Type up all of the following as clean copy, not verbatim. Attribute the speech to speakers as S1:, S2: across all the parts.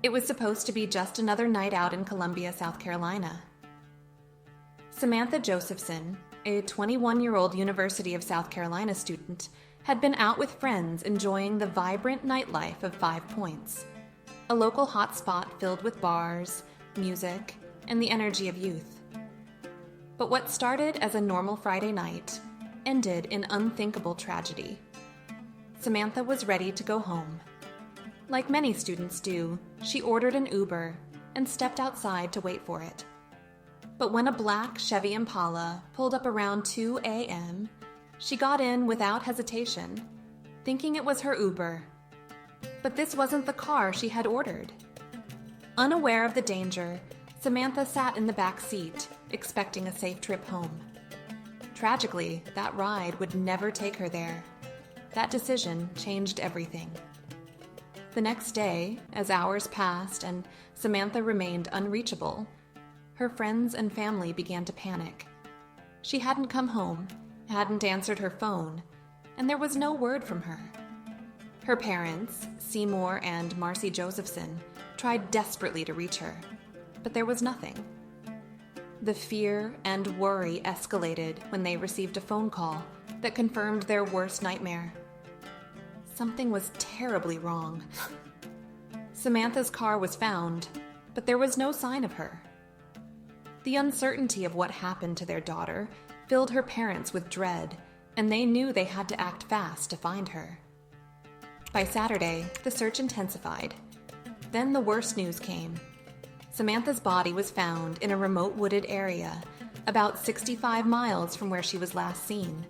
S1: It was supposed to be just another night out in Columbia, South Carolina. Samantha Josephson, a 21-year-old University of South Carolina student, had been out with friends enjoying the vibrant nightlife of 5 Points, a local hotspot filled with bars, music, and the energy of youth. But what started as a normal Friday night ended in unthinkable tragedy. Samantha was ready to go home. Like many students do, she ordered an Uber and stepped outside to wait for it. But when a black Chevy Impala pulled up around 2 a.m., she got in without hesitation, thinking it was her Uber. But this wasn't the car she had ordered. Unaware of the danger, Samantha sat in the back seat, expecting a safe trip home. Tragically, that ride would never take her there. That decision changed everything. The next day, as hours passed and Samantha remained unreachable, her friends and family began to panic. She hadn't come home, hadn't answered her phone, and there was no word from her. Her parents, Seymour and Marcy Josephson, tried desperately to reach her, but there was nothing. The fear and worry escalated when they received a phone call that confirmed their worst nightmare. Something was terribly wrong. Samantha's car was found, but there was no sign of her. The uncertainty of what happened to their daughter filled her parents with dread, and they knew they had to act fast to find her. By Saturday, the search intensified. Then the worst news came. Samantha's body was found in a remote wooded area, about 65 miles from where she was last seen.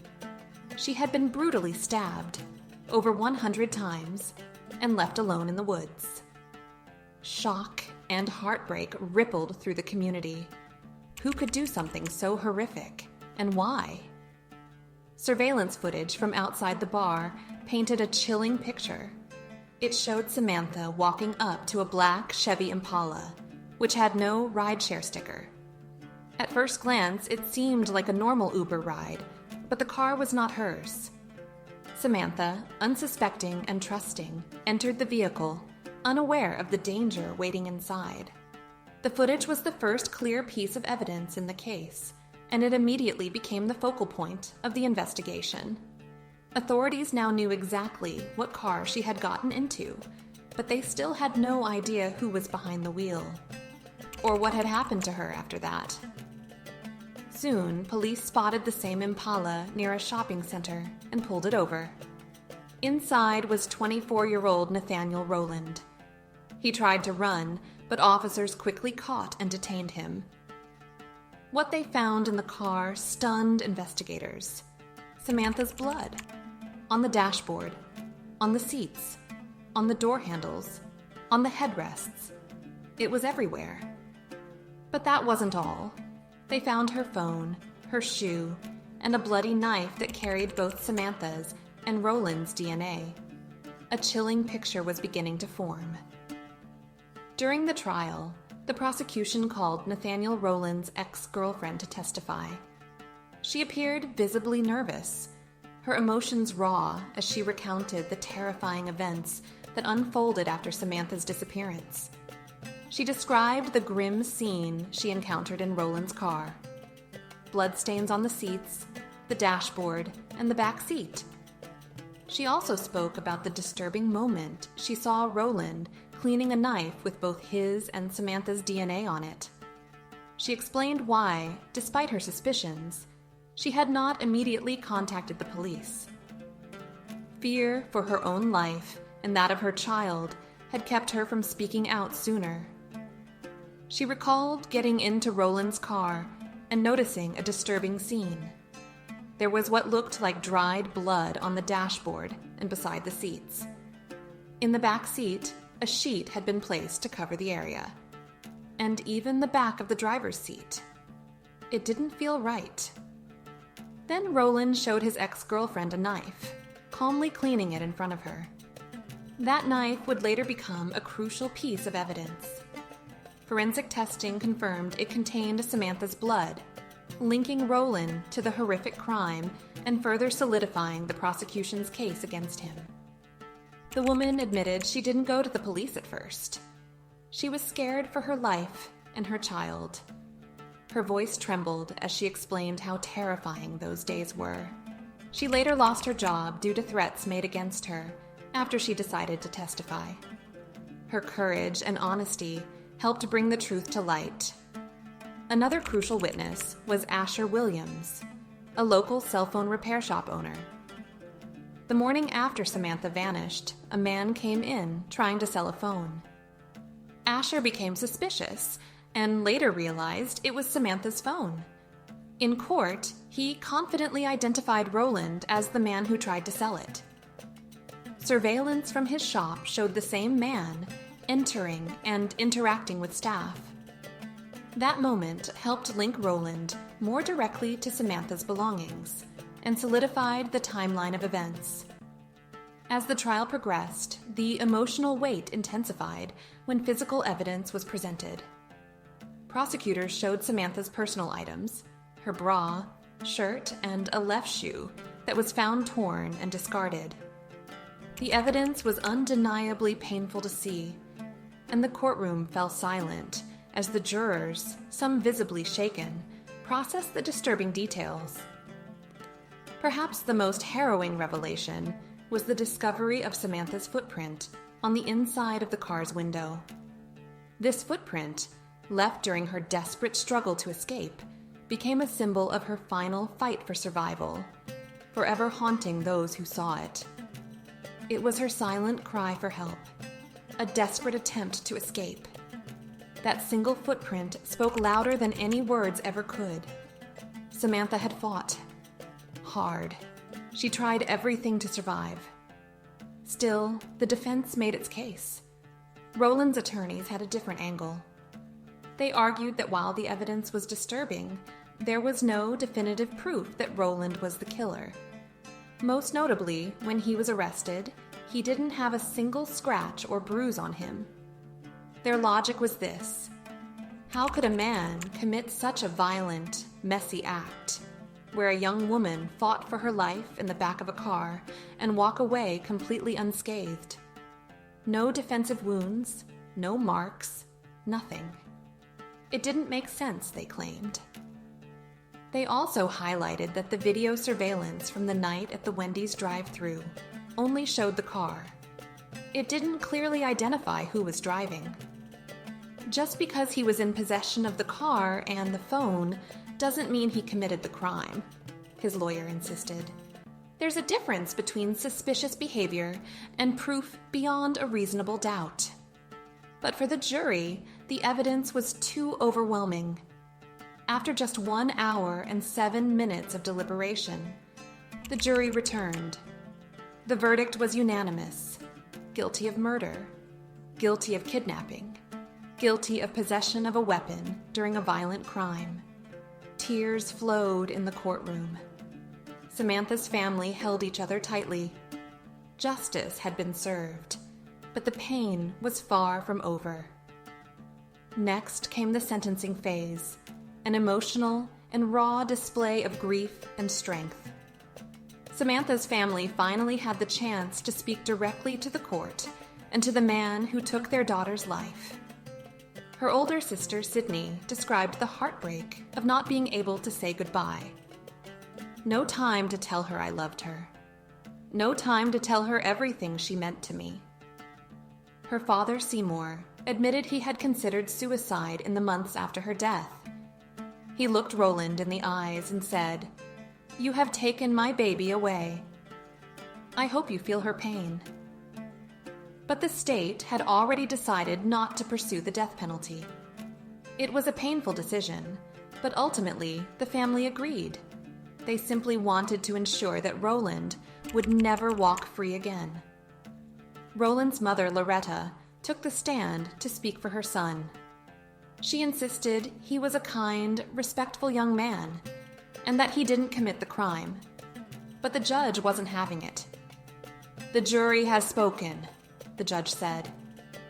S1: She had been brutally stabbed, over 100 times, and left alone in the woods. Shock and heartbreak rippled through the community. Who could do something so horrific, and why? Surveillance footage from outside the bar painted a chilling picture. It showed Samantha walking up to a black Chevy Impala, which had no rideshare sticker. At first glance, it seemed like a normal Uber ride, but the car was not hers. Samantha, unsuspecting and trusting, entered the vehicle, unaware of the danger waiting inside. The footage was the first clear piece of evidence in the case, and it immediately became the focal point of the investigation. Authorities now knew exactly what car she had gotten into, but they still had no idea who was behind the wheel, or what had happened to her after that. Soon, police spotted the same Impala near a shopping center and pulled it over. Inside was 24-year-old Nathaniel Rowland. He tried to run, but officers quickly caught and detained him. What they found in the car stunned investigators. Samantha's blood. On the dashboard. On the seats. On the door handles. On the headrests. It was everywhere. But that wasn't all. They found her phone, her shoe, and a bloody knife that carried both Samantha's and Rowland's DNA. A chilling picture was beginning to form. During the trial, the prosecution called Nathaniel Rowland's ex-girlfriend to testify. She appeared visibly nervous, her emotions raw as she recounted the terrifying events that unfolded after Samantha's disappearance. She described the grim scene she encountered in Rowland's car. Bloodstains on the seats, the dashboard, and the back seat. She also spoke about the disturbing moment she saw Rowland cleaning a knife with both his and Samantha's DNA on it. She explained why, despite her suspicions, she had not immediately contacted the police. Fear for her own life and that of her child had kept her from speaking out sooner. She recalled getting into Rowland's car and noticing a disturbing scene. There was what looked like dried blood on the dashboard and beside the seats. In the back seat, a sheet had been placed to cover the area. And even the back of the driver's seat. It didn't feel right. Then Rowland showed his ex-girlfriend a knife, calmly cleaning it in front of her. That knife would later become a crucial piece of evidence. Forensic testing confirmed it contained Samantha's blood, linking Rowland to the horrific crime and further solidifying the prosecution's case against him. The woman admitted she didn't go to the police at first. She was scared for her life and her child. Her voice trembled as she explained how terrifying those days were. She later lost her job due to threats made against her after she decided to testify. Her courage and honesty helped bring the truth to light. Another crucial witness was Asher Williams, a local cell phone repair shop owner. The morning after Samantha vanished, a man came in trying to sell a phone. Asher became suspicious and later realized it was Samantha's phone. In court, he confidently identified Roland as the man who tried to sell it. Surveillance from his shop showed the same man entering and interacting with staff. That moment helped link Roland more directly to Samantha's belongings and solidified the timeline of events. As the trial progressed, the emotional weight intensified when physical evidence was presented. Prosecutors showed Samantha's personal items, her bra, shirt, and a left shoe that was found torn and discarded. The evidence was undeniably painful to see, and the courtroom fell silent as the jurors, some visibly shaken, processed the disturbing details. Perhaps the most harrowing revelation was the discovery of Samantha's footprint on the inside of the car's window. This footprint, left during her desperate struggle to escape, became a symbol of her final fight for survival, forever haunting those who saw it. It was her silent cry for help, a desperate attempt to escape. That single footprint spoke louder than any words ever could. Samantha had fought hard. She tried everything to survive. Still, the defense made its case. Roland's attorneys had a different angle. They argued that while the evidence was disturbing, there was no definitive proof that Roland was the killer. Most notably, when he was arrested, he didn't have a single scratch or bruise on him. Their logic was this: how could a man commit such a violent, messy act, where a young woman fought for her life in the back of a car and walk away completely unscathed? No defensive wounds, no marks, nothing. It didn't make sense, they claimed. They also highlighted that the video surveillance from the night at the Wendy's drive-thru only showed the car. It didn't clearly identify who was driving. Just because he was in possession of the car and the phone doesn't mean he committed the crime, his lawyer insisted. There's a difference between suspicious behavior and proof beyond a reasonable doubt. But for the jury, the evidence was too overwhelming. After just 1 hour and 7 minutes of deliberation, the jury returned. The verdict was unanimous: guilty of murder, guilty of kidnapping, guilty of possession of a weapon during a violent crime. Tears flowed in the courtroom. Samantha's family held each other tightly. Justice had been served, but the pain was far from over. Next came the sentencing phase, an emotional and raw display of grief and strength. Samantha's family finally had the chance to speak directly to the court and to the man who took their daughter's life. Her older sister, Sydney, described the heartbreak of not being able to say goodbye. No time to tell her I loved her. No time to tell her everything she meant to me. Her father, Seymour, admitted he had considered suicide in the months after her death. He looked Roland in the eyes and said, "You have taken my baby away. I hope you feel her pain." But the state had already decided not to pursue the death penalty. It was a painful decision, but ultimately the family agreed. They simply wanted to ensure that Roland would never walk free again. Roland's mother, Loretta, took the stand to speak for her son. She insisted he was a kind, respectful young man, and that he didn't commit the crime. But the judge wasn't having it. "The jury has spoken," the judge said.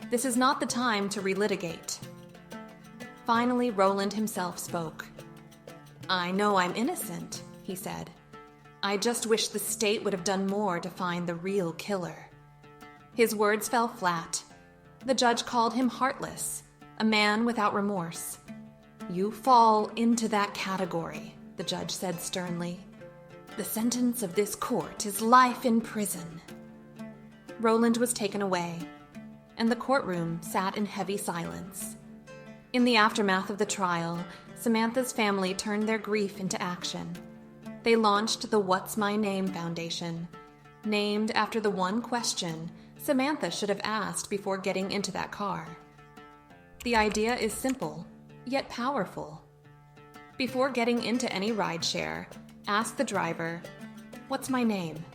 S1: "This is not the time to relitigate." Finally, Roland himself spoke. "I know I'm innocent," he said. "I just wish the state would have done more to find the real killer." His words fell flat. The judge called him heartless, a man without remorse. "You fall into that category," the judge said sternly. "The sentence of this court is life in prison." Roland was taken away, and the courtroom sat in heavy silence. In the aftermath of the trial, Samantha's family turned their grief into action. They launched the What's My Name Foundation, named after the one question Samantha should have asked before getting into that car. The idea is simple, yet powerful. Before getting into any rideshare, ask the driver, "What's my name?"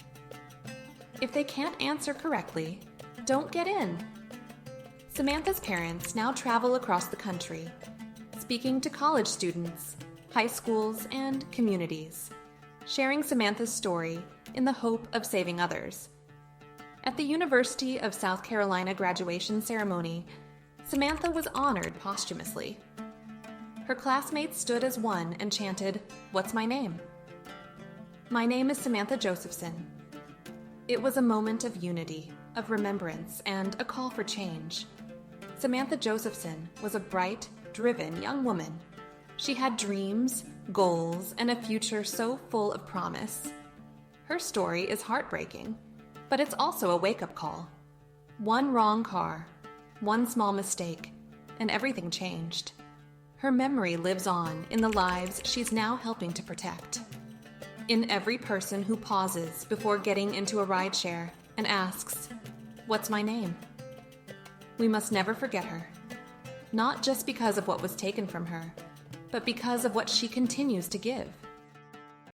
S1: If they can't answer correctly, don't get in. Samantha's parents now travel across the country, speaking to college students, high schools, and communities, sharing Samantha's story in the hope of saving others. At the University of South Carolina graduation ceremony, Samantha was honored posthumously. Her classmates stood as one and chanted, "What's my name?" "My name is Samantha Josephson." It was a moment of unity, of remembrance, and a call for change. Samantha Josephson was a bright, driven young woman. She had dreams, goals, and a future so full of promise. Her story is heartbreaking, but it's also a wake-up call. One wrong car, one small mistake, and everything changed. Her memory lives on in the lives she's now helping to protect. In every person who pauses before getting into a rideshare and asks, "What's my name?" We must never forget her, not just because of what was taken from her, but because of what she continues to give.